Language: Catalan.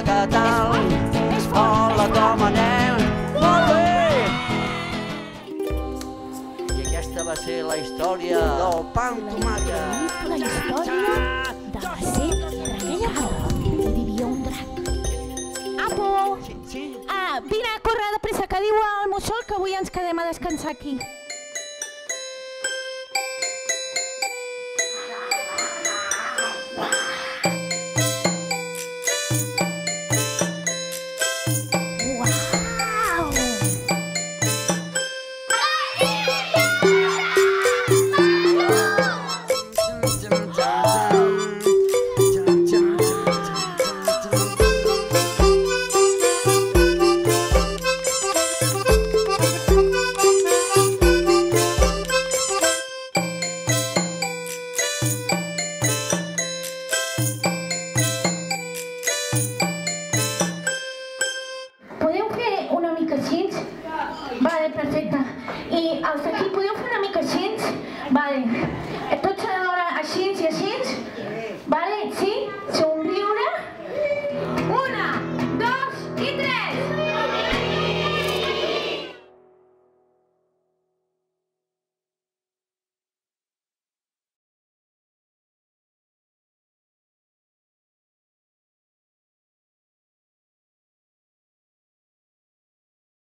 què tal? Hola, com anem? Molt bé! I aquesta va ser la història del pa amb tomàquet. La història de la set d'aquella torre. Hi vivia un drac. Apo! Vine a córrer de pressa, que diu el mussol que avui ens quedem a descansar aquí. Podeu fer una mica així? Vale, perfecte. I els d'aquí podeu fer una mica així? Vale.